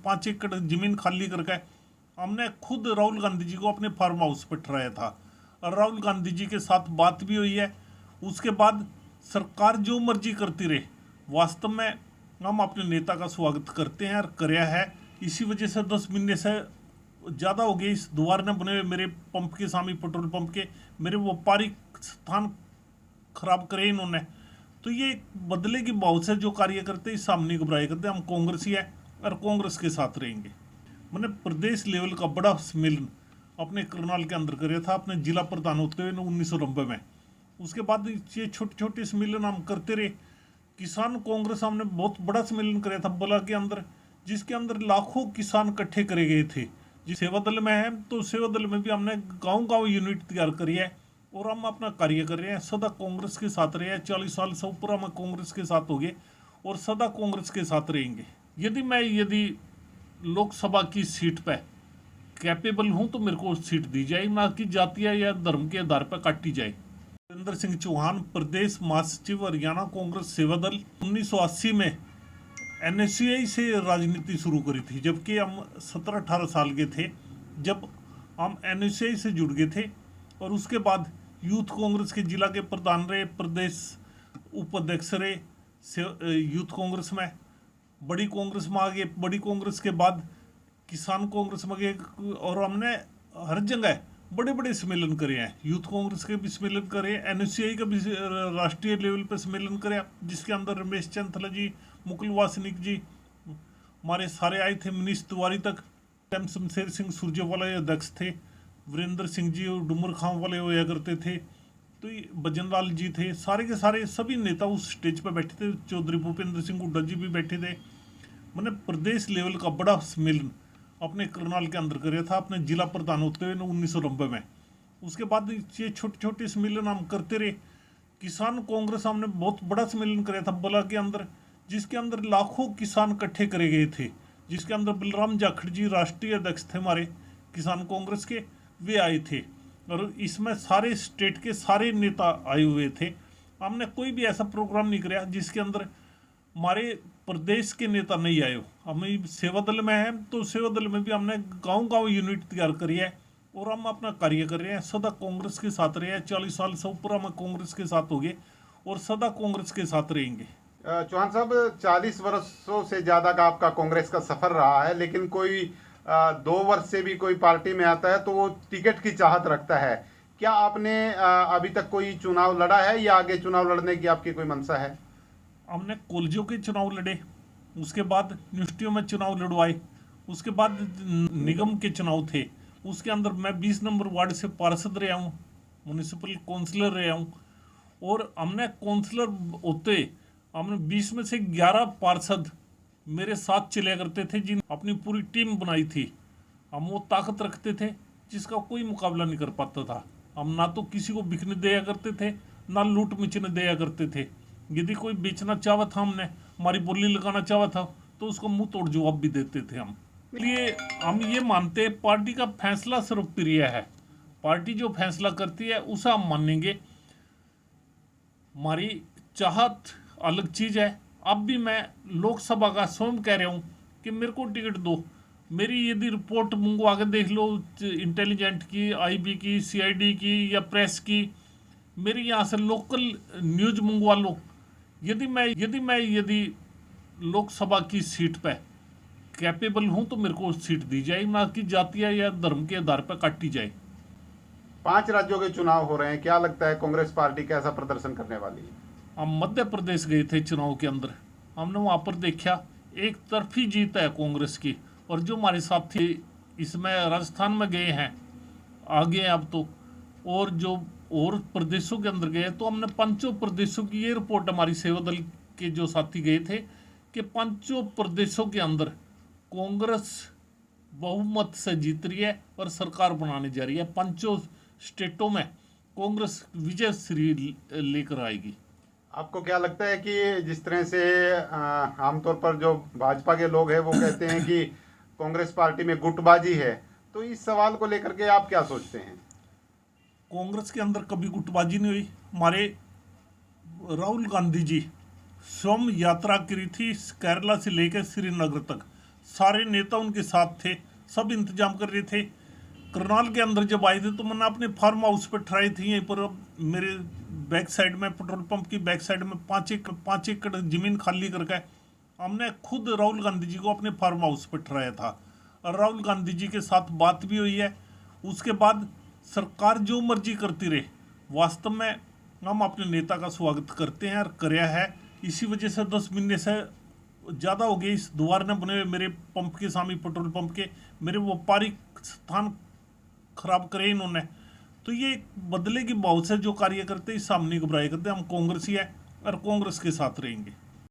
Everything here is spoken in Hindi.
5 एकड़ जमीन खाली करके हमने खुद राहुल गांधी जी को अपने फार्म हाउस पर ठहराया था और राहुल गांधी जी के साथ बात भी हुई है। उसके बाद सरकार जो मर्जी करती रहे, वास्तव में हम अपने नेता का स्वागत करते हैं और कराया है। इसी वजह से 10 महीने से ज़्यादा हो गए इस द्वार ने बने हुए मेरे पंप के सामने, पेट्रोल पंप के मेरे व्यापारिक स्थान खराब करे इन्होंने। तो ये बदले की भाव से जो कार्य करते हैं, सामने घबराए करते हैं। हम कांग्रेसी है और कांग्रेस के साथ रहेंगे। मैंने प्रदेश लेवल का बड़ा सम्मेलन अपने करनाल के अंदर कराया था, अपने जिला प्रधान होते हुए 1990 में। उसके बाद ये छोटे छोटे सम्मेलन हम करते रहे। किसान कांग्रेस हमने बहुत बड़ा सम्मेलन कराया था बला के अंदर, जिसके अंदर लाखों किसान इकट्ठे करे गए थे। जिस सेवा दल में है तो सेवा दल में भी हमने गांव-गांव यूनिट तैयार करी है और हम अपना कार्य कर रहे हैं। सदा कांग्रेस के साथ रहे हैं। 40 साल से ऊपर हम कांग्रेस के साथ हो गए और सदा कांग्रेस के साथ रहेंगे। यदि लोकसभा की सीट पे कैपेबल हूं तो मेरे को सीट दी जाए, ना कि जातीय या धर्म के आधार पर काटी जाए। वीरेंद्र सिंह चौहान, प्रदेश महासचिव, हरियाणा कांग्रेस सेवा दल। 1980 में NSCI से राजनीति शुरू करी थी, जबकि हम 17-18 साल के थे जब हम NSCI से जुड़ गए थे। और उसके बाद यूथ कांग्रेस के जिला के प्रधान रहे, प्रदेश उपाध्यक्ष रहे यूथ कांग्रेस में। बड़ी कांग्रेस में आ गए। बड़ी कांग्रेस के बाद किसान कांग्रेस में गए और हमने हर जगह बड़े बड़े सम्मेलन करे हैं। यूथ कांग्रेस के भी सम्मेलन करे, NSCI का भी राष्ट्रीय लेवल पर सम्मेलन करे, जिसके अंदर रमेश चंथला जी, मुकुल वासनिक जी, हमारे सारे आए थे, मनीष तिवारी तक। एम शमशेर सिंह सुरजेवाला अध्यक्ष थे, वीरेंद्र सिंह जी और डूमर खां वाले होया करते थे, तो भजन लाल जी थे। सारे के सारे सभी नेता उस स्टेज पर बैठे थे। चौधरी भूपेंद्र सिंह हुड्डा जी भी बैठे थे। मैंने प्रदेश लेवल का बड़ा सम्मेलन अपने करनाल के अंदर कराया था, अपने जिला प्रधान होते हुए 1990 में। उसके बाद ये छोटे छोटे सम्मेलन हम करते रहे। किसान कांग्रेस हमने बहुत बड़ा सम्मेलन कराया था बला के अंदर, जिसके अंदर लाखों किसान इकट्ठे करे गए थे, जिसके अंदर बलराम जाखड़ जी राष्ट्रीय अध्यक्ष थे हमारे किसान कांग्रेस के, वे आए थे। और इसमें सारे स्टेट के सारे नेता आए हुए थे। हमने कोई भी ऐसा प्रोग्राम नहीं कराया जिसके अंदर हमारे प्रदेश के नेता नहीं आए हो। हम सेवा दल में हैं तो सेवा दल में भी हमने गांव-गांव यूनिट तैयार करी है और हम अपना कार्य कर रहे हैं। सदा कांग्रेस के साथ रहे हैं। 40 साल से ऊपर हम कांग्रेस के साथ हो गए और सदा कांग्रेस के साथ रहेंगे। चौहान साहब, 40 वर्षों से ज़्यादा का आपका कांग्रेस का सफ़र रहा है, लेकिन कोई 2 वर्ष से भी कोई पार्टी में आता है तो वो टिकट की चाहत रखता है। क्या आपने अभी तक कोई चुनाव लड़ा है या आगे चुनाव लड़ने की आपकी कोई मंशा है? हमने कॉलेजों के चुनाव लड़े, उसके बाद यूनिवर्सिटियों में चुनाव लड़वाए, उसके बाद निगम के चुनाव थे। उसके अंदर मैं 20 नंबर वार्ड से पार्षद रहा हूँ, म्यूनिसिपल काउंसलर रहा हूँ। और हमने काउंसलर होते हमने 20 में से 11 पार्षद मेरे साथ चले करते थे, जिन अपनी पूरी टीम बनाई थी। हम वो ताकत रखते थे जिसका कोई मुकाबला नहीं कर पाता था। हम ना तो किसी को बिकने दिया करते थे, ना लूट मचने दिया करते थे। यदि कोई बेचना चाहा था, हमने हमारी बोली लगाना चाहा था, तो उसको मुंह तोड़ जवाब भी देते थे हम। इसलिए हम ये मानते हैं पार्टी का फैसला सर्वप्रिय है। पार्टी जो फैसला करती है उसे हम मानेंगे। हमारी चाहत अलग चीज़ है। अब भी मैं लोकसभा का स्वयं कह रहा हूँ कि मेरे को टिकट दो। मेरी यदि रिपोर्ट मंगवा के देख लो, इंटेलिजेंट की, IB की, CID की या प्रेस की, मेरी यहाँ से लोकल न्यूज मंगवा लो। यदि लोकसभा की सीट पे कैपेबल हूँ तो मेरे को सीट दी जाए, ना कि जातीय या धर्म के आधार पर काटी जाए। 5 राज्यों के चुनाव हो रहे हैं, क्या लगता है कांग्रेस पार्टी कैसा प्रदर्शन करने वाली है? हम मध्य प्रदेश गए थे चुनाव के अंदर, हमने वहाँ पर देखा एक तरफी जीत है कांग्रेस की। और जो हमारे साथी इसमें राजस्थान में गए हैं, आगे हैं अब तो, और जो और प्रदेशों के अंदर गए, तो हमने 5 प्रदेशों की ये रिपोर्ट हमारी सेवा दल के जो साथी गए थे कि 5 प्रदेशों के अंदर कांग्रेस बहुमत से जीत रही है और सरकार बनाने जा रही है। 5 स्टेटों में कांग्रेस विजय श्री लेकर आएगी। आपको क्या लगता है कि जिस तरह से आमतौर पर जो भाजपा के लोग हैं वो कहते हैं कि कांग्रेस पार्टी में गुटबाजी है, तो इस सवाल को लेकर के आप क्या सोचते हैं? कांग्रेस के अंदर कभी गुटबाजी नहीं हुई। हमारे राहुल गांधी जी स्वयं यात्रा करी थी केरला से लेकर श्रीनगर तक। सारे नेता उनके साथ थे, सब इंतजाम कर रहे थे। करनाल के अंदर जब आए थे तो मैंने अपने फार्म हाउस पर ट्राई थी, यहीं पर मेरे बैक साइड में, पेट्रोल पंप की बैक साइड में 5 एकड़ जमीन खाली करके हमने खुद राहुल गांधी जी को अपने फार्म हाउस पर ठहराया था। और राहुल गांधी जी के साथ बात भी हुई है। उसके बाद सरकार जो मर्जी करती रहे, वास्तव में हम अपने नेता का स्वागत करते हैं और कराया है। इसी वजह से 10 महीने से ज़्यादा हो गए इस द्वार न बने हुए मेरे पंप के सामने, पेट्रोल पंप के मेरे व्यापारिक स्थान खराब करे इन्होंने। तो ये बदले की भाव से जो कार्य करते हैं, इस सामने घबराए करते हैं। हम कांग्रेसी है और कांग्रेस के साथ रहेंगे।